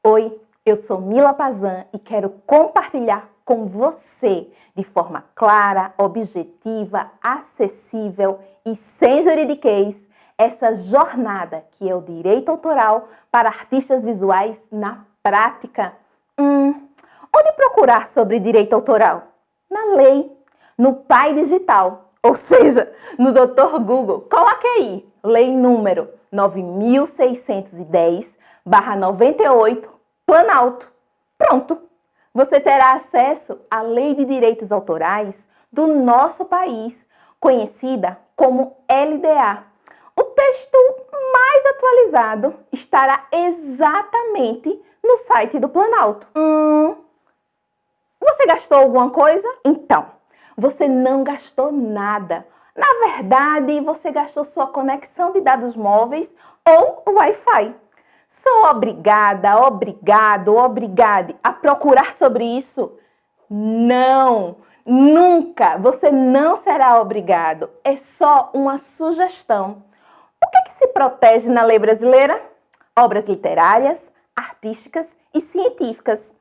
Oi, eu sou Mila Pazan e quero compartilhar com você, de forma clara, objetiva, acessível e sem juridiquês, essa jornada que é o direito autoral para artistas visuais na prática. Onde procurar sobre direito autoral? Na lei, no Pai Digital, ou seja, no Dr. Google. Coloque aí, lei número 9610/98, Planalto. Pronto! Você terá acesso à Lei de Direitos Autorais do nosso país, conhecida como LDA. O texto mais atualizado estará exatamente no site do Planalto. Você gastou alguma coisa? Então, você não gastou nada. Na verdade, você gastou sua conexão de dados móveis ou Wi-Fi. Sou obrigada, obrigade a procurar sobre isso? Não, nunca. Você não será obrigado. É só uma sugestão. O que se protege na lei brasileira? Obras literárias, artísticas e científicas.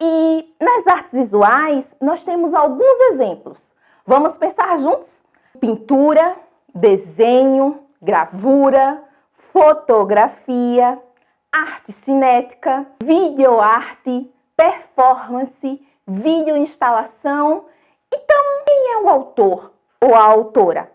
E nas artes visuais, nós temos alguns exemplos. Vamos pensar juntos? Pintura, desenho, gravura, fotografia, arte cinética, videoarte, performance, videoinstalação. Então, quem é o autor ou a autora?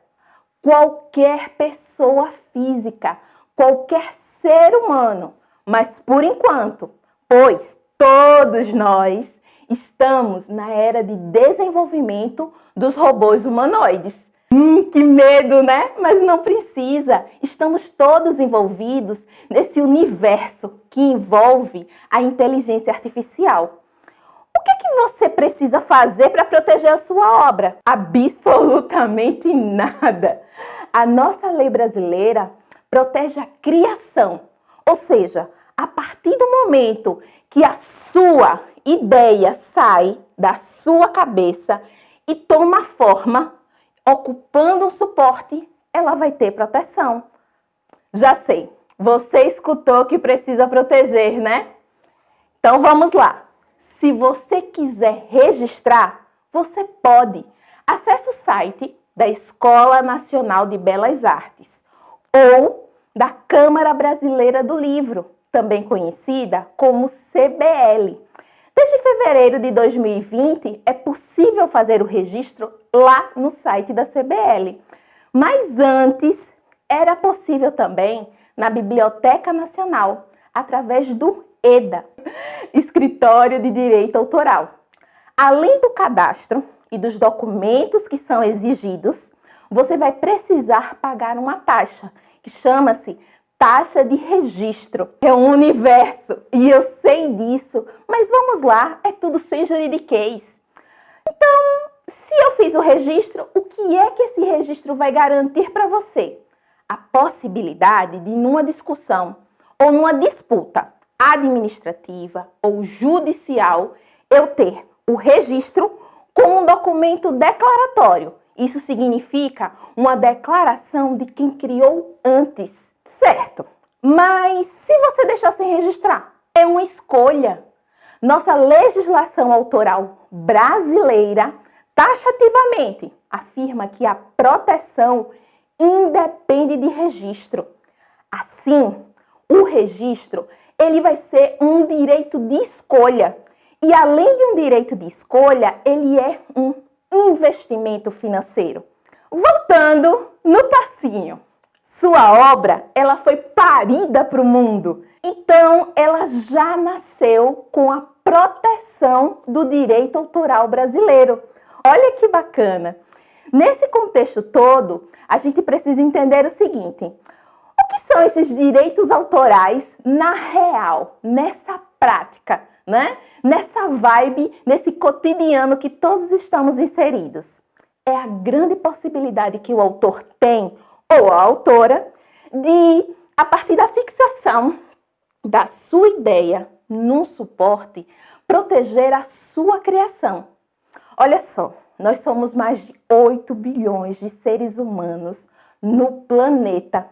Qualquer pessoa física, qualquer ser humano. Mas por enquanto, pois todos nós estamos na era de desenvolvimento dos robôs humanoides. Que medo, né? Mas não precisa. Estamos todos envolvidos nesse universo que envolve a inteligência artificial. O que você precisa fazer para proteger a sua obra? Absolutamente nada. A nossa lei brasileira protege a criação, ou seja, a partir do momento que a sua ideia sai da sua cabeça e toma forma, ocupando um suporte, ela vai ter proteção. Já sei, você escutou que precisa proteger, né? Então vamos lá. Se você quiser registrar, você pode. Acesse o site da Escola Nacional de Belas Artes ou da Câmara Brasileira do Livro, também conhecida como CBL. Desde fevereiro de 2020, é possível fazer o registro lá no site da CBL. Mas antes, era possível também na Biblioteca Nacional, através do EDA, Escritório de Direito Autoral. Além do cadastro e dos documentos que são exigidos, você vai precisar pagar uma taxa, que chama-se taxa de registro. É um universo e eu sei disso, mas vamos lá, é tudo sem juridiquês. Então, se eu fiz o registro, o que é que esse registro vai garantir para você? A possibilidade de, numa discussão ou numa disputa administrativa ou judicial, eu ter o registro como um documento declaratório. Isso significa uma declaração de quem criou antes, certo? Mas se você deixar sem registrar, é uma escolha. Nossa legislação autoral brasileira taxativamente afirma que a proteção independe de registro. Assim, o registro ele vai ser um direito de escolha. E além de um direito de escolha, ele é um investimento financeiro. Voltando no passinho. Sua obra, ela foi parida para o mundo. Então, ela já nasceu com a proteção do direito autoral brasileiro. Olha que bacana. Nesse contexto todo, a gente precisa entender o seguinte: o que são esses direitos autorais na real, nessa prática, né? Nessa vibe, nesse cotidiano que todos estamos inseridos. É a grande possibilidade que o autor tem, ou a autora, de, a partir da fixação da sua ideia num suporte, proteger a sua criação. Olha só, nós somos mais de 8 bilhões de seres humanos no planeta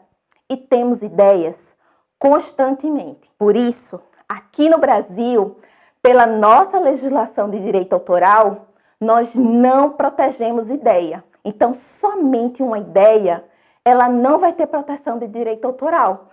e temos ideias constantemente. Por isso, aqui no Brasil, pela nossa legislação de direito autoral, nós não protegemos ideia. Então, somente uma ideia, ela não vai ter proteção de direito autoral.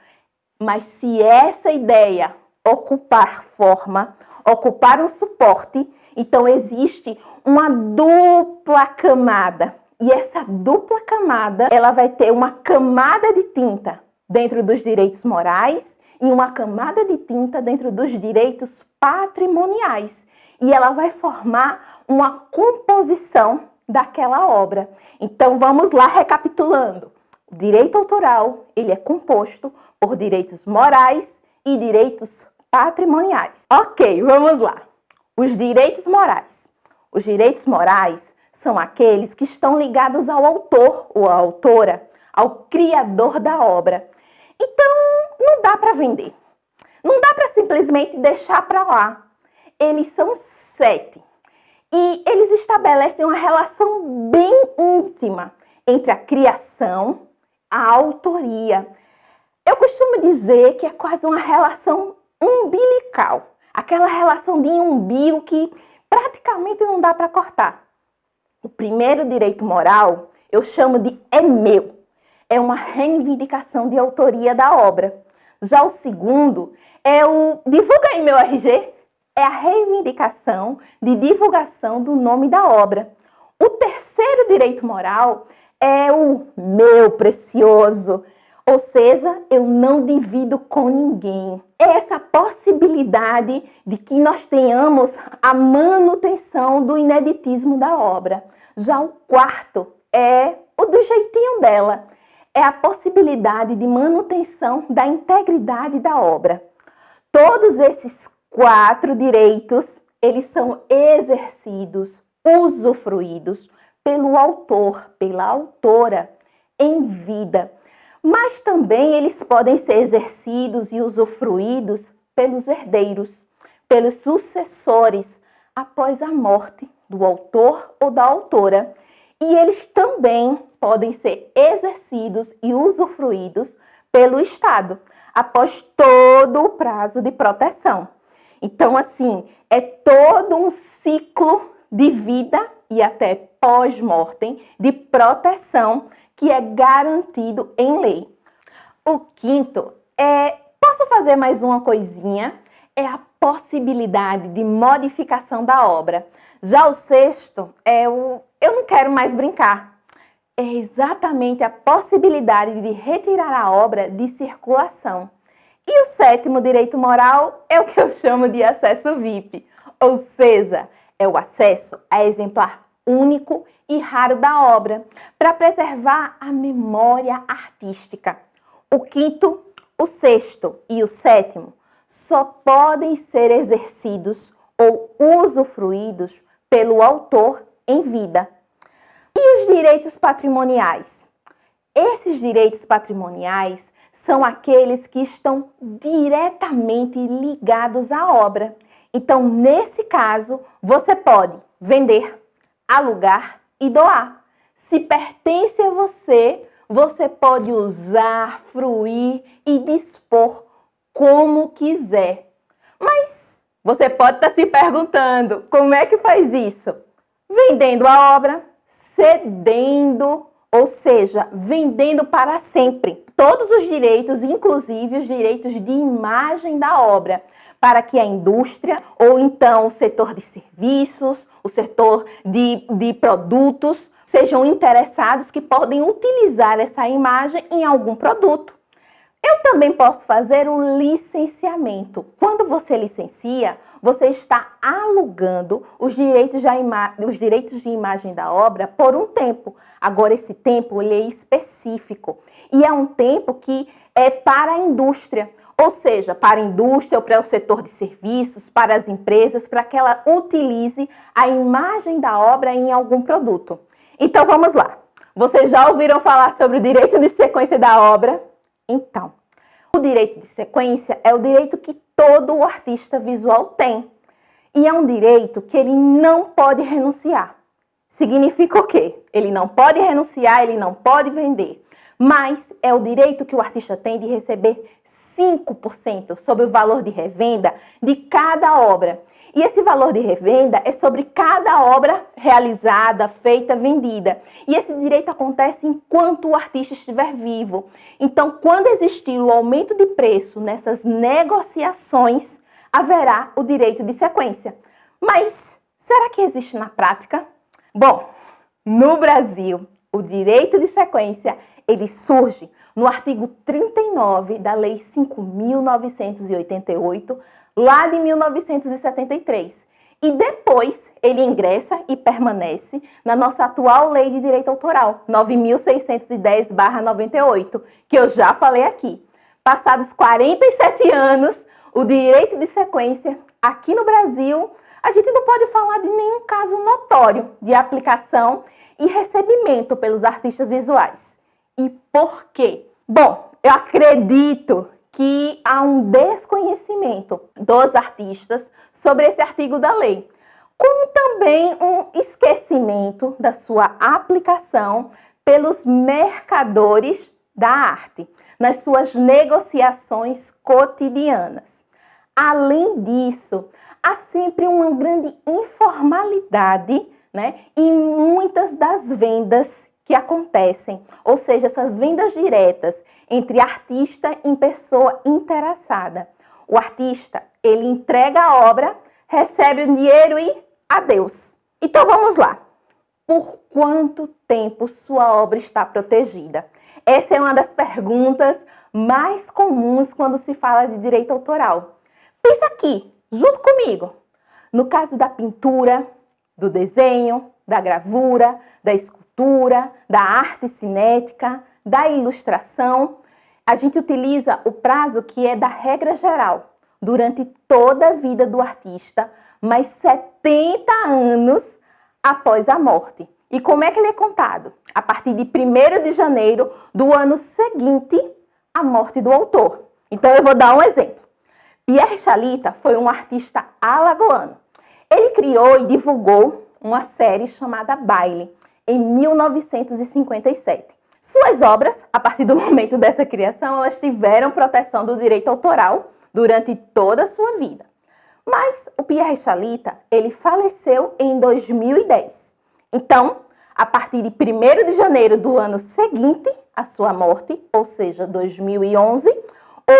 Mas se essa ideia ocupar forma, ocupar um suporte, então existe uma dupla camada. E essa dupla camada, ela vai ter uma camada de tinta dentro dos direitos morais e uma camada de tinta dentro dos direitos patrimoniais. E ela vai formar uma composição daquela obra. Então vamos lá recapitulando. O direito autoral, ele é composto por direitos morais e direitos patrimoniais. Ok, vamos lá. Os direitos morais. Os direitos morais são aqueles que estão ligados ao autor ou à autora, ao criador da obra. Então, não dá para vender. Não dá para simplesmente deixar para lá. Eles são 7. E eles estabelecem uma relação bem íntima entre a criação, a autoria. Eu costumo dizer que é quase uma relação umbilical. Aquela relação de umbigo que praticamente não dá para cortar. O primeiro direito moral eu chamo de é meu. É uma reivindicação de autoria da obra. Já o segundo é o divulga aí meu RG. É a reivindicação de divulgação do nome da obra. O terceiro direito moral é o meu precioso. Ou seja, eu não divido com ninguém. É essa possibilidade de que nós tenhamos a manutenção do ineditismo da obra. Já o quarto é o do jeitinho dela. É a possibilidade de manutenção da integridade da obra. Todos esses 4 direitos, eles são exercidos, usufruídos pelo autor, pela autora, em vida. Mas também eles podem ser exercidos e usufruídos pelos herdeiros, pelos sucessores, após a morte do autor ou da autora. E eles também podem ser exercidos e usufruídos pelo Estado, após todo o prazo de proteção. Então, assim, é todo um ciclo de vida e até pós-mortem de proteção que é garantido em lei. O quinto é, posso fazer mais uma coisinha? É a possibilidade de modificação da obra. Já o sexto é o eu não quero mais brincar. É exatamente a possibilidade de retirar a obra de circulação. E o sétimo direito moral é o que eu chamo de acesso VIP, ou seja, é o acesso a exemplar único e raro da obra, para preservar a memória artística. O quinto, o sexto e o sétimo só podem ser exercidos ou usufruídos pelo autor em vida. E os direitos patrimoniais? Esses direitos patrimoniais são aqueles que estão diretamente ligados à obra. Então, nesse caso, você pode vender, alugar e doar. Se pertence a você, você pode usar, fruir e dispor como quiser. Mas você pode estar se perguntando, como é que faz isso? Vendendo a obra, cedendo, ou seja, vendendo para sempre todos os direitos, inclusive os direitos de imagem da obra, para que a indústria ou então o setor de serviços, o setor de produtos sejam interessados que podem utilizar essa imagem em algum produto. Eu também posso fazer o licenciamento. Quando você licencia, você está alugando os direitos de imagem da obra por um tempo. Agora, esse tempo ele é específico e é um tempo que é para a indústria. ou seja, para a indústria ou para o setor de serviços, para as empresas, para que ela utilize a imagem da obra em algum produto. Então vamos lá. Vocês já ouviram falar sobre o direito de sequência da obra? Então, o direito de sequência é o direito que todo artista visual tem. E é um direito que ele não pode renunciar. Significa o quê? Ele não pode renunciar, ele não pode vender. Mas é o direito que o artista tem de receber 5% sobre o valor de revenda de cada obra. E esse valor de revenda é sobre cada obra realizada, feita, vendida. E esse direito acontece enquanto o artista estiver vivo. Então, quando existir o aumento de preço nessas negociações, haverá o direito de sequência. Mas será que existe na prática? Bom, no Brasil, o direito de sequência ele surge no artigo 39 da Lei 5.988, lá de 1973. E depois ele ingressa e permanece na nossa atual Lei de Direito Autoral, 9.610/98, que eu já falei aqui. Passados 47 anos, o direito de sequência aqui no Brasil, a gente não pode falar de nenhum caso notório de aplicação e recebimento pelos artistas visuais. E por quê? Bom, eu acredito que há um desconhecimento dos artistas sobre esse artigo da lei, como também um esquecimento da sua aplicação pelos mercadores da arte, nas suas negociações cotidianas. Além disso, há sempre uma grande informalidade, em muitas das vendas que acontecem, ou seja, essas vendas diretas entre artista e pessoa interessada. O artista, ele entrega a obra, recebe o dinheiro e adeus. Então vamos lá. Por quanto tempo sua obra está protegida? Essa é uma das perguntas mais comuns quando se fala de direito autoral. Pensa aqui, junto comigo. No caso da pintura, do desenho, da gravura, da escultura, da arte cinética, da ilustração, a gente utiliza o prazo que é da regra geral, durante toda a vida do artista, mais 70 anos após a morte. E como é que ele é contado? A partir de 1º de janeiro do ano seguinte à morte do autor. Então eu vou dar um exemplo. Pierre Chalita foi um artista alagoano. Ele criou e divulgou uma série chamada Baile, em 1957. Suas obras, a partir do momento dessa criação, elas tiveram proteção do direito autoral durante toda a sua vida. Mas o Pierre Chalita, ele faleceu em 2010. Então, a partir de 1º de janeiro do ano seguinte à sua morte, ou seja, 2011,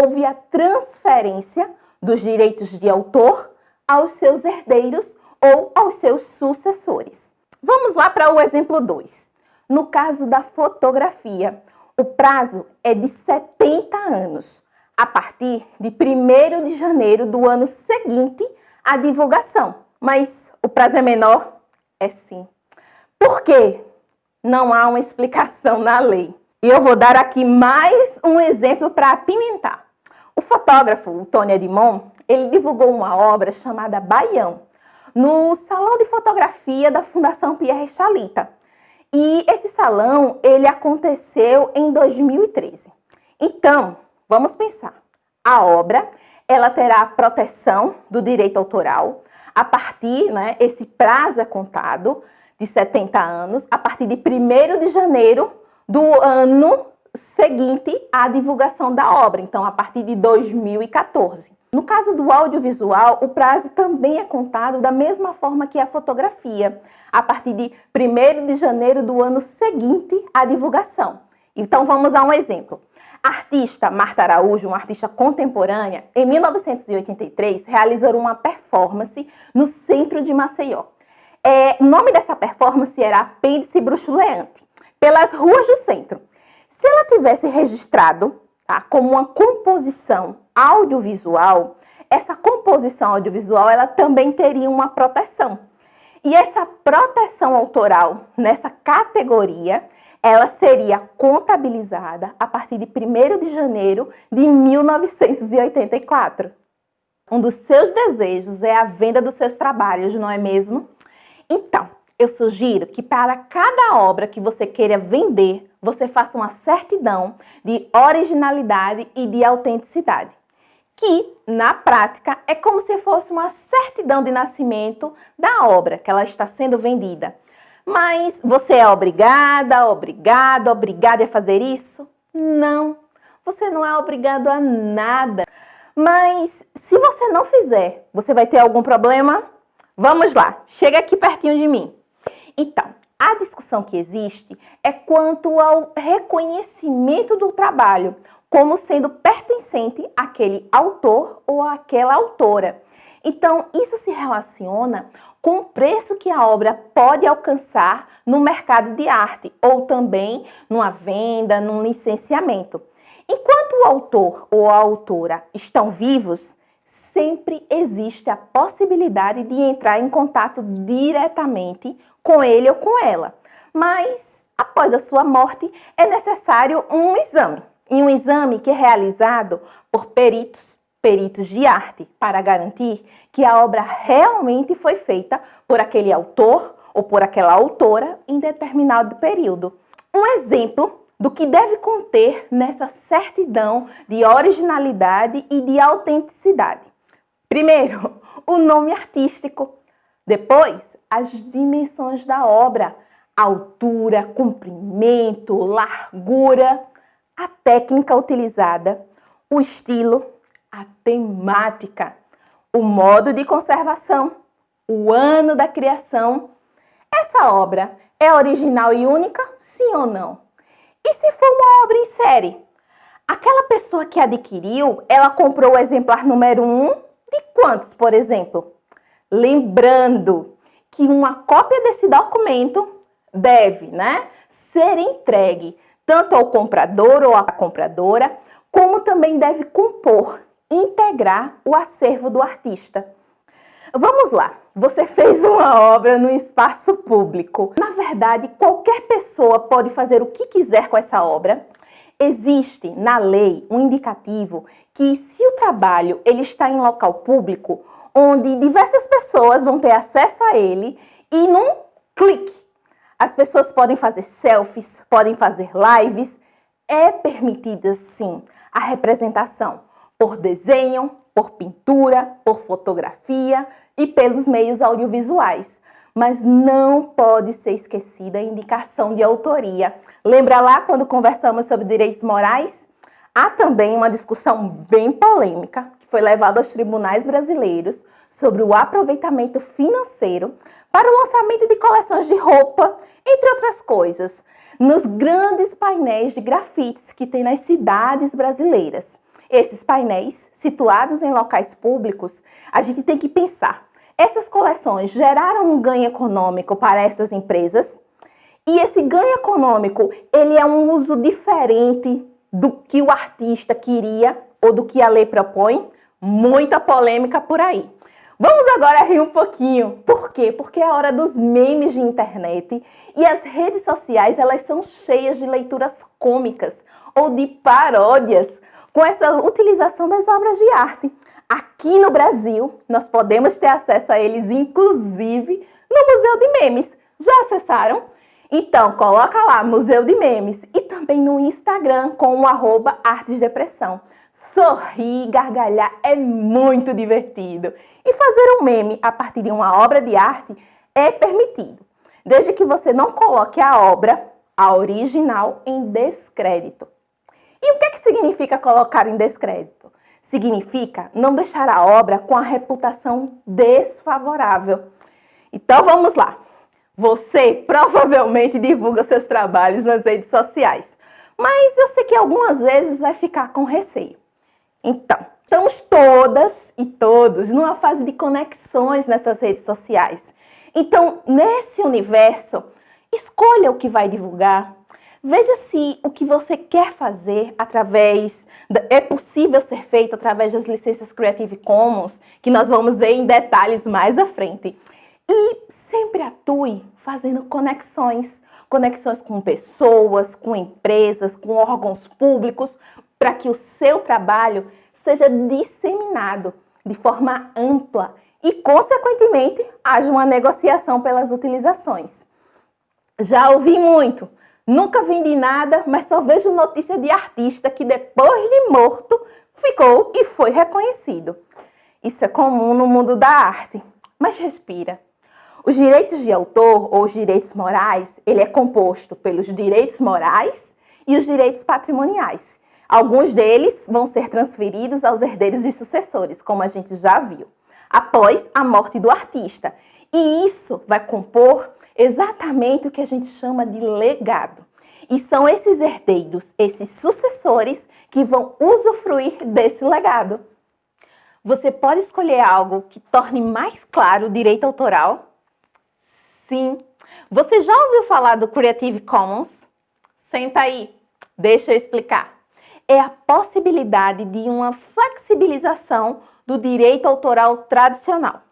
houve a transferência dos direitos de autor aos seus herdeiros ou aos seus sucessores. Vamos lá para o exemplo 2. No caso da fotografia, o prazo é de 70 anos, a partir de 1º de janeiro do ano seguinte à divulgação. Mas o prazo é menor? É sim. Por quê? Não há uma explicação na lei. E eu vou dar aqui mais um exemplo para apimentar. O fotógrafo, o Tony Edmond, ele divulgou uma obra chamada Baião, no Salão de Fotografia da Fundação Pierre Chalita. E esse salão, ele aconteceu em 2013. Então, vamos pensar. A obra, ela terá proteção do direito autoral a partir, esse prazo é contado de 70 anos, a partir de 1º de janeiro do ano seguinte à divulgação da obra, então a partir de 2014. No caso do audiovisual, o prazo também é contado da mesma forma que a fotografia, a partir de 1º de janeiro do ano seguinte à divulgação. Então vamos a um exemplo. A artista Marta Araújo, uma artista contemporânea, em 1983 realizou uma performance no centro de Maceió. O nome dessa performance era Apêndice Bruxuleante, pelas ruas do centro. Se ela tivesse registrado como uma composição audiovisual, essa composição audiovisual ela também teria uma proteção. E essa proteção autoral nessa categoria, ela seria contabilizada a partir de 1º de janeiro de 1984. Um dos seus desejos é a venda dos seus trabalhos, não é mesmo? Então, eu sugiro que para cada obra que você queira vender, você faça uma certidão de originalidade e de autenticidade, que, na prática, é como se fosse uma certidão de nascimento da obra que ela está sendo vendida. Mas você é obrigada a fazer isso? Não, você não é obrigado a nada. Mas se você não fizer, você vai ter algum problema? Vamos lá, chega aqui pertinho de mim. Então, a discussão que existe é quanto ao reconhecimento do trabalho como sendo pertencente àquele autor ou àquela autora. Então, isso se relaciona com o preço que a obra pode alcançar no mercado de arte ou também numa venda, num licenciamento. Enquanto o autor ou a autora estão vivos, sempre existe a possibilidade de entrar em contato diretamente com ele ou com ela. Mas, após a sua morte, é necessário um exame. E um exame que é realizado por peritos de arte, para garantir que a obra realmente foi feita por aquele autor ou por aquela autora em determinado período. Um exemplo do que deve conter nessa certidão de originalidade e de autenticidade. Primeiro, o nome artístico. Depois, as dimensões da obra, altura, comprimento, largura, a técnica utilizada, o estilo, a temática, o modo de conservação, o ano da criação. Essa obra é original e única, sim ou não? E se for uma obra em série? Aquela pessoa que adquiriu, ela comprou o exemplar número 1 de quantos, por exemplo? Lembrando que uma cópia desse documento deve, ser entregue tanto ao comprador ou à compradora, como também deve compor, integrar o acervo do artista. Vamos lá, você fez uma obra no espaço público. Na verdade, qualquer pessoa pode fazer o que quiser com essa obra. Existe na lei um indicativo que se o trabalho ele está em local público, onde diversas pessoas vão ter acesso a ele e num clique, as pessoas podem fazer selfies, podem fazer lives, é permitida sim a representação por desenho, por pintura, por fotografia e pelos meios audiovisuais. Mas não pode ser esquecida a indicação de autoria. Lembra lá quando conversamos sobre direitos morais? Há também uma discussão bem polêmica que foi levada aos tribunais brasileiros sobre o aproveitamento financeiro para o lançamento de coleções de roupa, entre outras coisas, nos grandes painéis de grafites que tem nas cidades brasileiras. Esses painéis, situados em locais públicos, a gente tem que pensar. Essas coleções geraram um ganho econômico para essas empresas e esse ganho econômico, ele é um uso diferente do que o artista queria ou do que a lei propõe. Muita polêmica por aí. Vamos agora rir um pouquinho. Por quê? Porque é a hora dos memes de internet e as redes sociais, elas são cheias de leituras cômicas ou de paródias com essa utilização das obras de arte. Aqui no Brasil, nós podemos ter acesso a eles, inclusive, no Museu de Memes. Já acessaram? Então, coloca lá, Museu de Memes. E também no Instagram, com o @artesdepressão. Sorrir, gargalhar é muito divertido. E fazer um meme a partir de uma obra de arte é permitido, desde que você não coloque a obra, a original, em descrédito. E o que significa colocar em descrédito? Significa não deixar a obra com a reputação desfavorável. Então vamos lá. Você provavelmente divulga seus trabalhos nas redes sociais, mas eu sei que algumas vezes vai ficar com receio. Então, estamos todas e todos numa fase de conexões nessas redes sociais. Então, nesse universo, escolha o que vai divulgar. Veja se o que você quer fazer é possível ser feito através das licenças Creative Commons, que nós vamos ver em detalhes mais à frente. E sempre atue fazendo conexões, conexões com pessoas, com empresas, com órgãos públicos, para que o seu trabalho seja disseminado de forma ampla e, consequentemente, haja uma negociação pelas utilizações. Já ouvi muito. Nunca vendi nada, mas só vejo notícia de artista que depois de morto ficou e foi reconhecido. Isso é comum no mundo da arte. Mas respira. Os direitos de autor ou os direitos morais, ele é composto pelos direitos morais e os direitos patrimoniais. Alguns deles vão ser transferidos aos herdeiros e sucessores, como a gente já viu, após a morte do artista. E isso vai compor exatamente o que a gente chama de legado. E são esses herdeiros, esses sucessores, que vão usufruir desse legado. Você pode escolher algo que torne mais claro o direito autoral? Sim. Você já ouviu falar do Creative Commons? Senta aí, deixa eu explicar. É a possibilidade de uma flexibilização do direito autoral tradicional.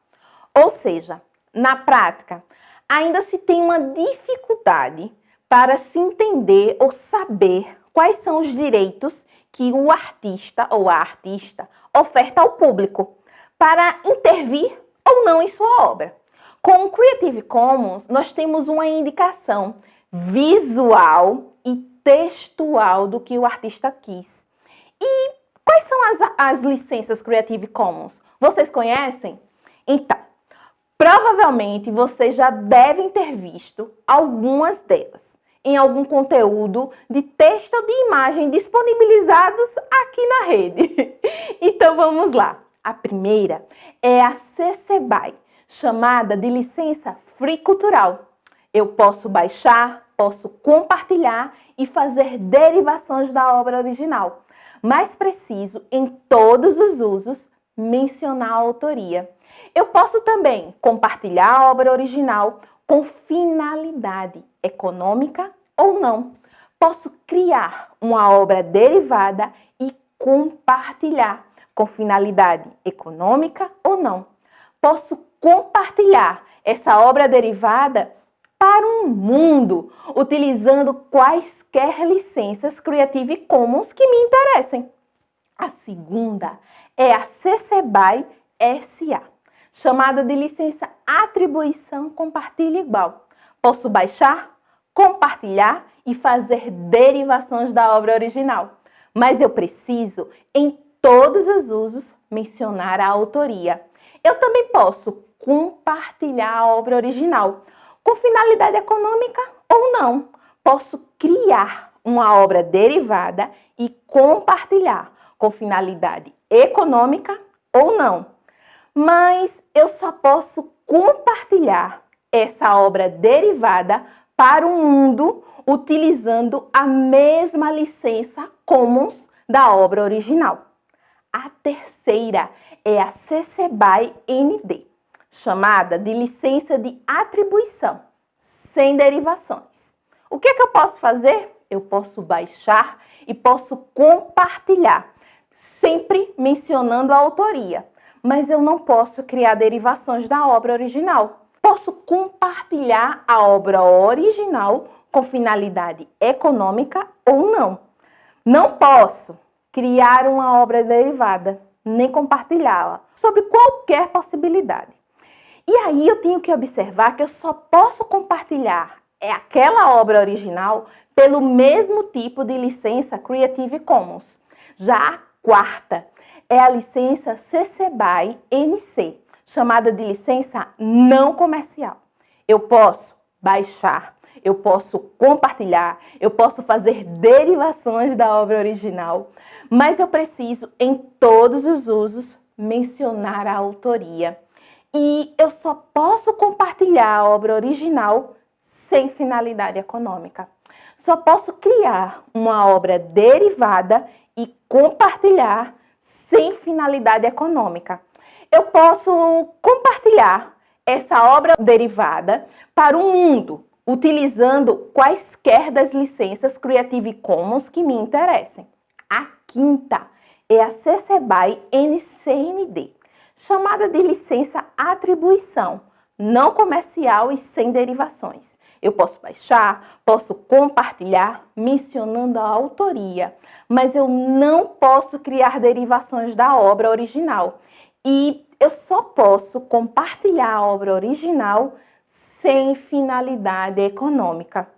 Ou seja, na prática, ainda se tem uma dificuldade para se entender ou saber quais são os direitos que o artista ou a artista oferta ao público para intervir ou não em sua obra. Com o Creative Commons, nós temos uma indicação visual e textual do que o artista quis. E quais são as licenças Creative Commons? Vocês conhecem? Então, provavelmente vocês já devem ter visto algumas delas em algum conteúdo de texto ou de imagem disponibilizados aqui na rede. Então vamos lá. A primeira é a CC BY, chamada de licença Free Cultural. Eu posso baixar, posso compartilhar e fazer derivações da obra original. Mas preciso, em todos os usos, mencionar a autoria. Eu posso também compartilhar a obra original com finalidade econômica ou não. Posso criar uma obra derivada e compartilhar com finalidade econômica ou não. Posso compartilhar essa obra derivada para um mundo, utilizando quaisquer licenças Creative Commons que me interessem. A segunda é a CC BY SA, chamada de licença Atribuição Compartilha Igual. Posso baixar, compartilhar e fazer derivações da obra original. Mas eu preciso, em todos os usos, mencionar a autoria. Eu também posso compartilhar a obra original, com finalidade econômica ou não. Posso criar uma obra derivada e compartilhar com finalidade econômica ou não. Mas eu só posso compartilhar essa obra derivada para o mundo utilizando a mesma licença Commons da obra original. A terceira é a CC BY ND, chamada de licença de atribuição, sem derivações. O que eu posso fazer? Eu posso baixar e posso compartilhar, sempre mencionando a autoria, mas eu não posso criar derivações da obra original. Posso compartilhar a obra original com finalidade econômica ou não. Não posso criar uma obra derivada, nem compartilhá-la, sobre qualquer possibilidade. E aí eu tenho que observar que eu só posso compartilhar aquela obra original pelo mesmo tipo de licença Creative Commons. Já a quarta é a licença CC BY NC, chamada de licença não comercial. Eu posso baixar, eu posso compartilhar, eu posso fazer derivações da obra original, mas eu preciso, em todos os usos, mencionar a autoria. E eu só posso compartilhar a obra original sem finalidade econômica. Só posso criar uma obra derivada e compartilhar sem finalidade econômica. Eu posso compartilhar essa obra derivada para o mundo, utilizando quaisquer das licenças Creative Commons que me interessem. A quinta é a CC BY NCND, chamada de licença atribuição, não comercial e sem derivações. Eu posso baixar, posso compartilhar, mencionando a autoria, mas eu não posso criar derivações da obra original. E eu só posso compartilhar a obra original sem finalidade econômica.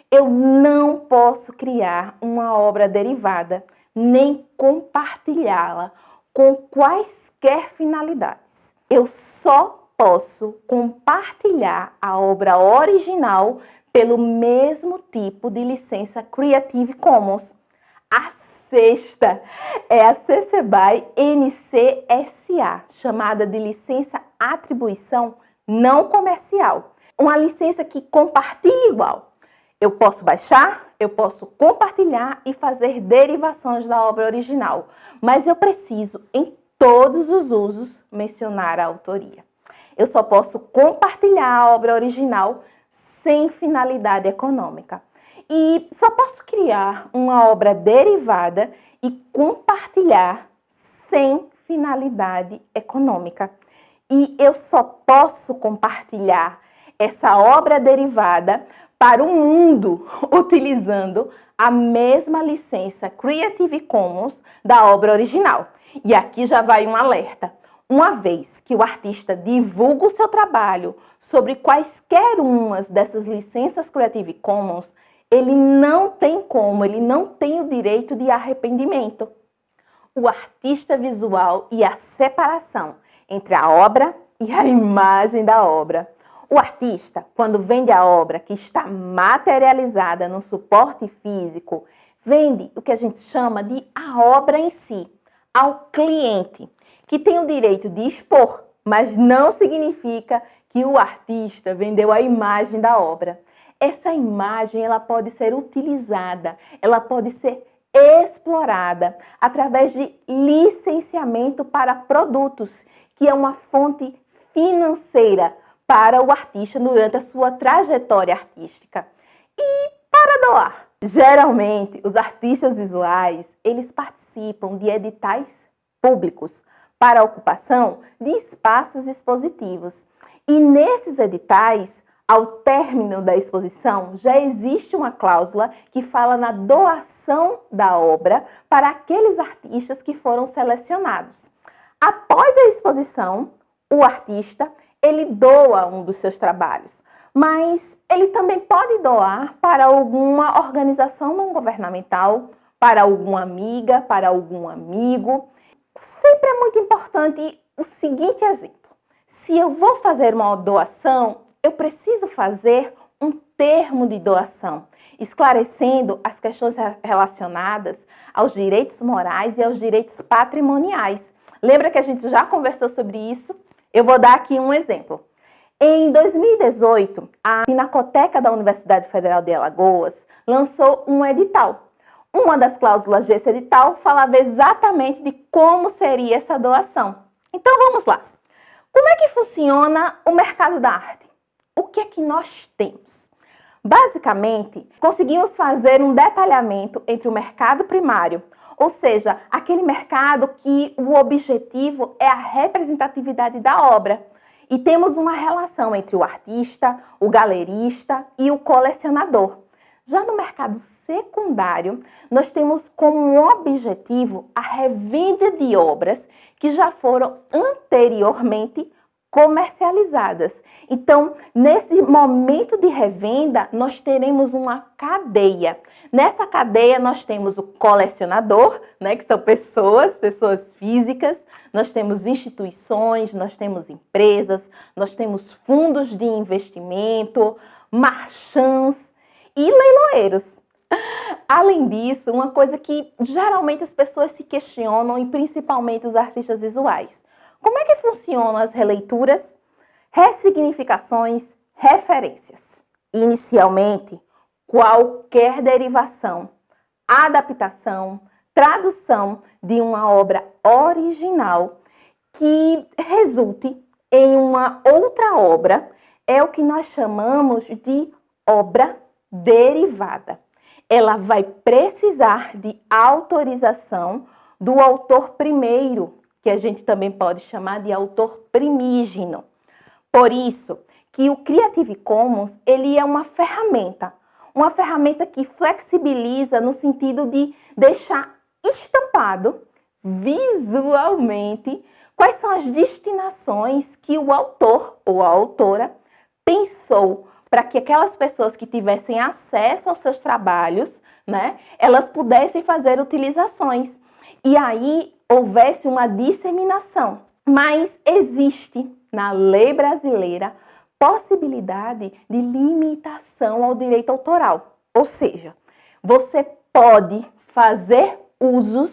Eu não posso criar uma obra derivada, nem compartilhá-la com quaisquer finalidades. Eu só posso compartilhar a obra original pelo mesmo tipo de licença Creative Commons. A sexta é a CC BY NC SA, chamada de licença atribuição não comercial. Uma licença que compartilha igual. Eu posso baixar, eu posso compartilhar e fazer derivações da obra original, mas eu preciso, em todos os usos, mencionar a autoria. Eu só posso compartilhar a obra original sem finalidade econômica. E só posso criar uma obra derivada e compartilhar sem finalidade econômica. E eu só posso compartilhar essa obra derivada para o mundo, utilizando a mesma licença Creative Commons da obra original. E aqui já vai um alerta. Uma vez que o artista divulga o seu trabalho sobre quaisquer umas dessas licenças Creative Commons, ele não tem o direito de arrependimento. O artista visual e a separação entre a obra e a imagem da obra. O artista, quando vende a obra que está materializada no suporte físico, vende o que a gente chama de a obra em si, ao cliente, que tem o direito de expor, mas não significa que o artista vendeu a imagem da obra. Essa imagem ela pode ser utilizada, ela pode ser explorada através de licenciamento para produtos, que é uma fonte financeira para o artista durante a sua trajetória artística. E para doar. Geralmente, os artistas visuais, eles participam de editais públicos para a ocupação de espaços expositivos. E nesses editais, ao término da exposição, já existe uma cláusula que fala na doação da obra para aqueles artistas que foram selecionados. Após a exposição, o artista ele doa um dos seus trabalhos, mas ele também pode doar para alguma organização não governamental, para alguma amiga, para algum amigo. Sempre é muito importante o seguinte exemplo. Se eu vou fazer uma doação, eu preciso fazer um termo de doação, esclarecendo as questões relacionadas aos direitos morais e aos direitos patrimoniais. Lembra que a gente já conversou sobre isso? Eu vou dar aqui um exemplo. Em 2018, a Pinacoteca da Universidade Federal de Alagoas lançou um edital. Uma das cláusulas desse edital falava exatamente de como seria essa doação. Então vamos lá. Como é que funciona o mercado da arte? O que é que nós temos? Basicamente, conseguimos fazer um detalhamento entre o mercado primário, ou seja, aquele mercado que o objetivo é a representatividade da obra. E temos uma relação entre o artista, o galerista e o colecionador. Já no mercado secundário, nós temos como objetivo a revenda de obras que já foram anteriormente comercializadas. Então, nesse momento de revenda, nós teremos uma cadeia. Nessa cadeia, nós temos o colecionador, né, que são pessoas físicas, nós temos instituições, nós temos empresas, nós temos fundos de investimento, marchands e leiloeiros. Além disso, uma coisa que geralmente as pessoas se questionam, e principalmente os artistas visuais. Como é que funcionam as releituras, ressignificações, referências? Inicialmente, qualquer derivação, adaptação, tradução de uma obra original que resulte em uma outra obra é o que nós chamamos de obra derivada. Ela vai precisar de autorização do autor primeiro, que a gente também pode chamar de autor primígeno. Por isso que o Creative Commons ele é uma ferramenta que flexibiliza no sentido de deixar estampado visualmente quais são as destinações que o autor ou a autora pensou para que aquelas pessoas que tivessem acesso aos seus trabalhos, né, elas pudessem fazer utilizações e aí houvesse uma disseminação. Mas existe na lei brasileira possibilidade de limitação ao direito autoral. Ou seja, você pode fazer usos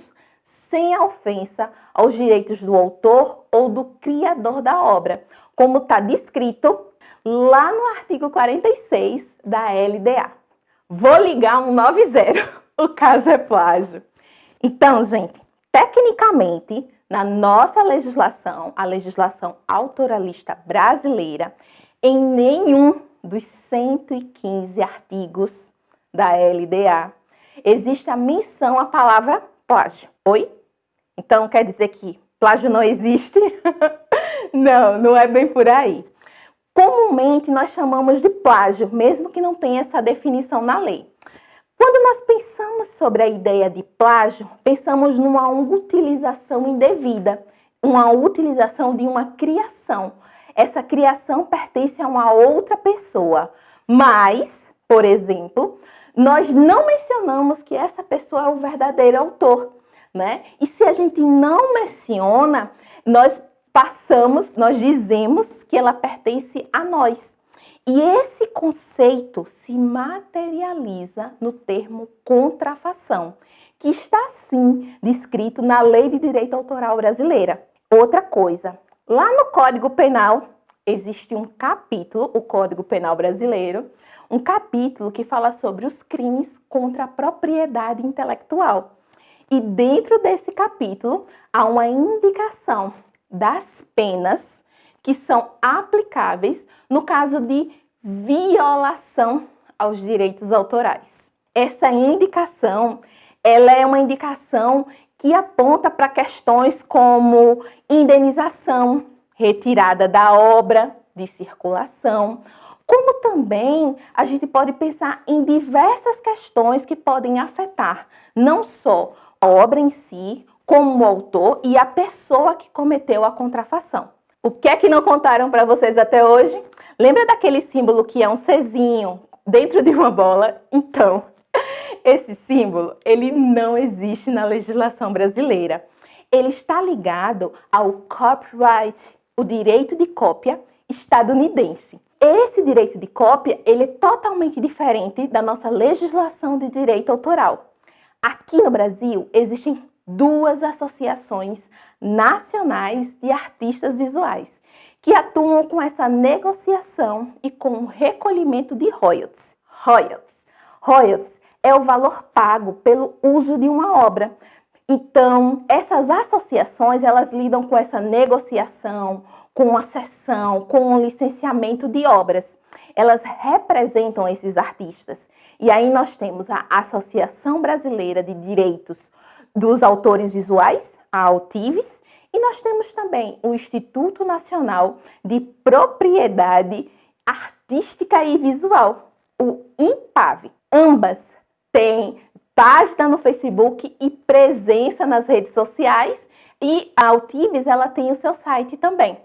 sem a ofensa aos direitos do autor ou do criador da obra, como está descrito lá no artigo 46 da LDA. Vou ligar 190, o caso é plágio. Então, gente, tecnicamente, na nossa legislação, a legislação autoralista brasileira, em nenhum dos 115 artigos da LDA existe a menção à palavra plágio. Oi? Então quer dizer que plágio não existe? Não, não é bem por aí. Comumente nós chamamos de plágio, mesmo que não tenha essa definição na lei. Quando nós pensamos sobre a ideia de plágio, pensamos numa utilização indevida, uma utilização de uma criação. Essa criação pertence a uma outra pessoa, mas, por exemplo, nós não mencionamos que essa pessoa é o verdadeiro autor, né? E se a gente não menciona, nós dizemos que ela pertence a nós. E esse conceito se materializa no termo contrafação, que está sim descrito na Lei de Direito Autoral brasileira. Outra coisa, lá no Código Penal existe um capítulo, o Código Penal brasileiro, um capítulo que fala sobre os crimes contra a propriedade intelectual. E dentro desse capítulo há uma indicação das penas que são aplicáveis no caso de violação aos direitos autorais. Essa indicação, ela é uma indicação que aponta para questões como indenização, retirada da obra de circulação, como também a gente pode pensar em diversas questões que podem afetar não só a obra em si, como o autor e a pessoa que cometeu a contrafação. O que é que não contaram para vocês até hoje? Lembra daquele símbolo que é um Czinho dentro de uma bola? Então, esse símbolo, ele não existe na legislação brasileira. Ele está ligado ao copyright, o direito de cópia estadunidense. Esse direito de cópia, ele é totalmente diferente da nossa legislação de direito autoral. Aqui no Brasil, existem duas associações nacionais de artistas visuais que atuam com essa negociação e com o recolhimento de royalties. Royalties é o valor pago pelo uso de uma obra. Então, essas associações, elas lidam com essa negociação, com a cessão, com o licenciamento de obras. Elas representam esses artistas. E aí nós temos a Associação Brasileira de Direitos dos Autores Visuais, a AUTIVES, e nós temos também o Instituto Nacional de Propriedade Artística e Visual, o INPAV. Ambas têm página no Facebook e presença nas redes sociais, e a AUTIVES, ela tem o seu site também.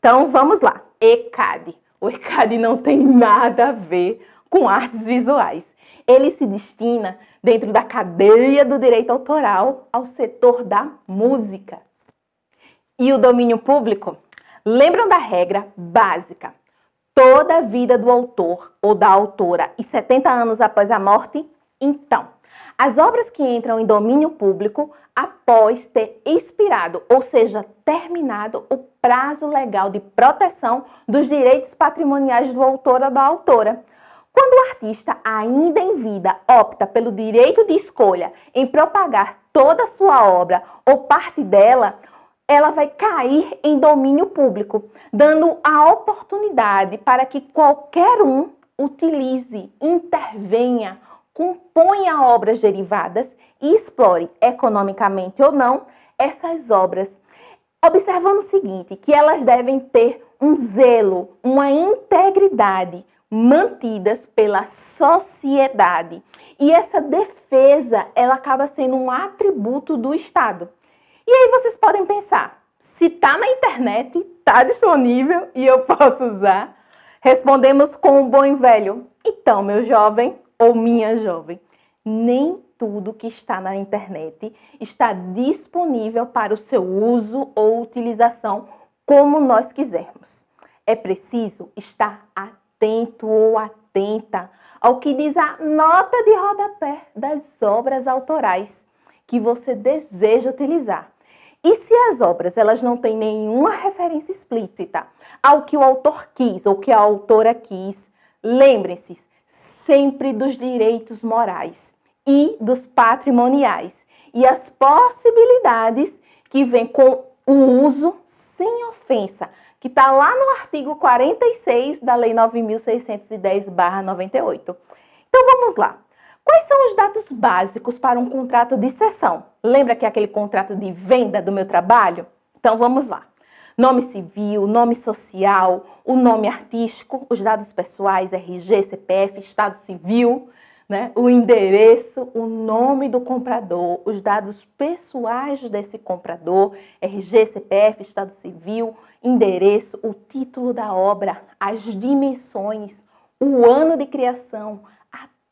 Então vamos lá, ECAD. O ECAD não tem nada a ver com artes visuais. Ele se destina, dentro da cadeia do direito autoral, ao setor da música. E o domínio público? Lembram da regra básica? Toda a vida do autor ou da autora e 70 anos após a morte? Então, as obras que entram em domínio público após ter expirado, ou seja, terminado o prazo legal de proteção dos direitos patrimoniais do autor ou da autora. Quando o artista, ainda em vida, opta pelo direito de escolha em propagar toda a sua obra ou parte dela, ela vai cair em domínio público, dando a oportunidade para que qualquer um utilize, intervenha, componha obras derivadas e explore, economicamente ou não, essas obras. Observando o seguinte, que elas devem ter um zelo, uma integridade mantidas pela sociedade. E essa defesa, ela acaba sendo um atributo do Estado. E aí vocês podem pensar, se está na internet, está disponível e eu posso usar, respondemos com um bom e velho: então, meu jovem ou minha jovem, nem tudo que está na internet está disponível para o seu uso ou utilização como nós quisermos. É preciso estar atento ou atenta ao que diz a nota de rodapé das obras autorais que você deseja utilizar. E se as obras elas não têm nenhuma referência explícita ao que o autor quis ou que a autora quis, lembrem-se sempre dos direitos morais e dos patrimoniais e as possibilidades que vêm com o uso sem ofensa, que está lá no artigo 46 da Lei 9.610/98. Então vamos lá. Quais são os dados básicos para um contrato de cessão? Lembra que é aquele contrato de venda do meu trabalho? Então vamos lá. Nome civil, nome social, o nome artístico, os dados pessoais, RG, CPF, Estado Civil, né? O endereço, o nome do comprador, os dados pessoais desse comprador, RG, CPF, Estado Civil, endereço, o título da obra, as dimensões, o ano de criação,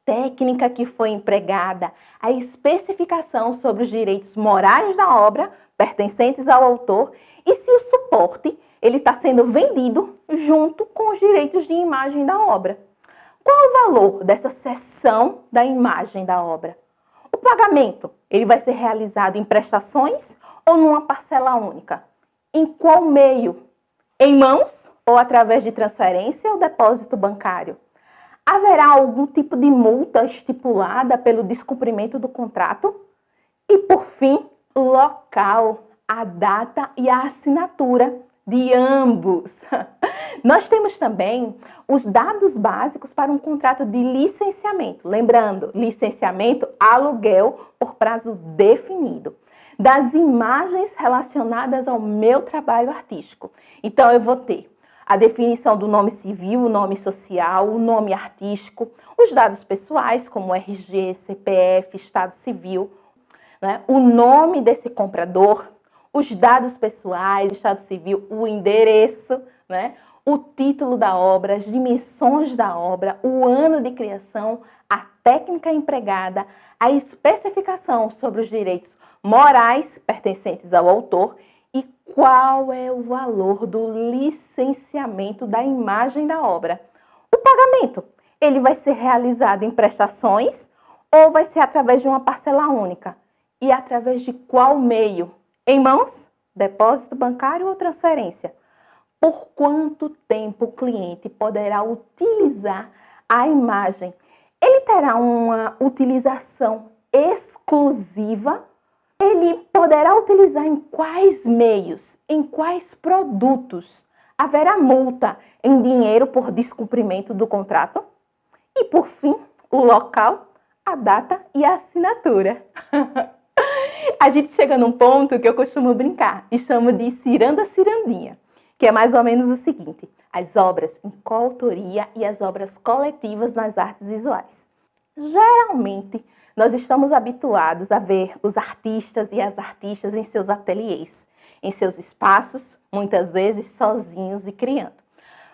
técnica que foi empregada, a especificação sobre os direitos morais da obra pertencentes ao autor e se o suporte ele está sendo vendido junto com os direitos de imagem da obra. Qual o valor dessa cessão da imagem da obra? O pagamento ele vai ser realizado em prestações ou numa parcela única? Em qual meio? Em mãos ou através de transferência ou depósito bancário? Haverá algum tipo de multa estipulada pelo descumprimento do contrato? E, por fim, o local, a data e a assinatura de ambos. Nós temos também os dados básicos para um contrato de licenciamento. Lembrando, licenciamento, aluguel por prazo definido. Das imagens relacionadas ao meu trabalho artístico. Então, eu vou ter a definição do nome civil, o nome social, o nome artístico, os dados pessoais, como RG, CPF, Estado Civil, né? O nome desse comprador, os dados pessoais, o Estado Civil, o endereço, né? O título da obra, as dimensões da obra, o ano de criação, a técnica empregada, a especificação sobre os direitos morais pertencentes ao autor e qual é o valor do licenciamento da imagem da obra. O pagamento, ele vai ser realizado em prestações ou vai ser através de uma parcela única? E através de qual meio? Em mãos, depósito bancário ou transferência? Por quanto tempo o cliente poderá utilizar a imagem? Ele terá uma utilização exclusiva? Ele poderá utilizar em quais meios, em quais produtos? Haverá multa em dinheiro por descumprimento do contrato? E, por fim, o local, a data e a assinatura. A gente chega num ponto que eu costumo brincar e chamo de ciranda-cirandinha, que é mais ou menos o seguinte: as obras em coautoria e as obras coletivas nas artes visuais. Geralmente, nós estamos habituados a ver os artistas e as artistas em seus ateliês, em seus espaços, muitas vezes sozinhos e criando.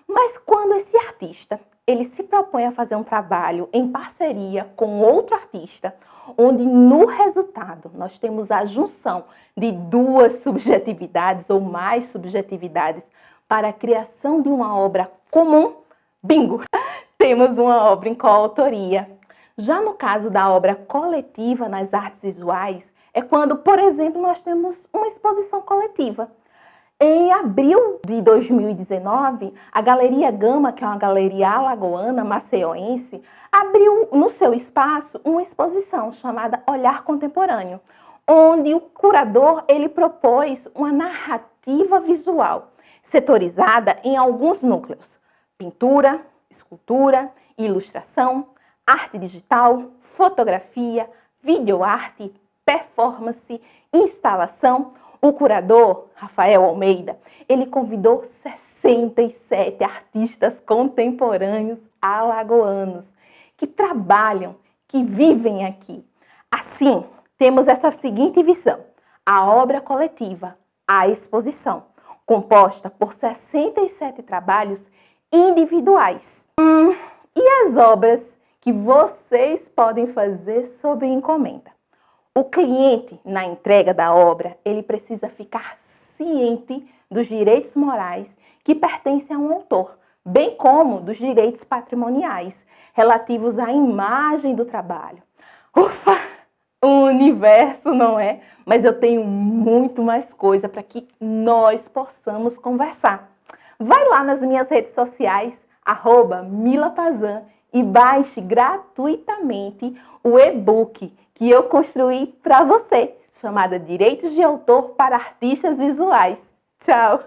Mas quando esse artista ele se propõe a fazer um trabalho em parceria com outro artista, onde no resultado nós temos a junção de duas subjetividades ou mais subjetividades para a criação de uma obra comum, bingo! Temos uma obra em coautoria. Já no caso da obra coletiva nas artes visuais, é quando, por exemplo, nós temos uma exposição coletiva. Em abril de 2019, a Galeria Gama, que é uma galeria alagoana, maceioense, abriu no seu espaço uma exposição chamada Olhar Contemporâneo, onde o curador ele propôs uma narrativa visual, setorizada em alguns núcleos: pintura, escultura, ilustração, arte digital, fotografia, videoarte, performance, instalação. O curador, Rafael Almeida, ele convidou 67 artistas contemporâneos alagoanos que trabalham, que vivem aqui. Assim, temos essa seguinte visão: a obra coletiva, a exposição, composta por 67 trabalhos individuais. E as obras que vocês podem fazer sob encomenda? O cliente, na entrega da obra, ele precisa ficar ciente dos direitos morais que pertencem a um autor, bem como dos direitos patrimoniais relativos à imagem do trabalho. Ufa! Um universo, não é? Mas eu tenho muito mais coisa para que nós possamos conversar. Vai lá nas minhas redes sociais, @milapazan, e baixe gratuitamente o e-book que eu construí para você, chamada Direitos de Autor para Artistas Visuais. Tchau!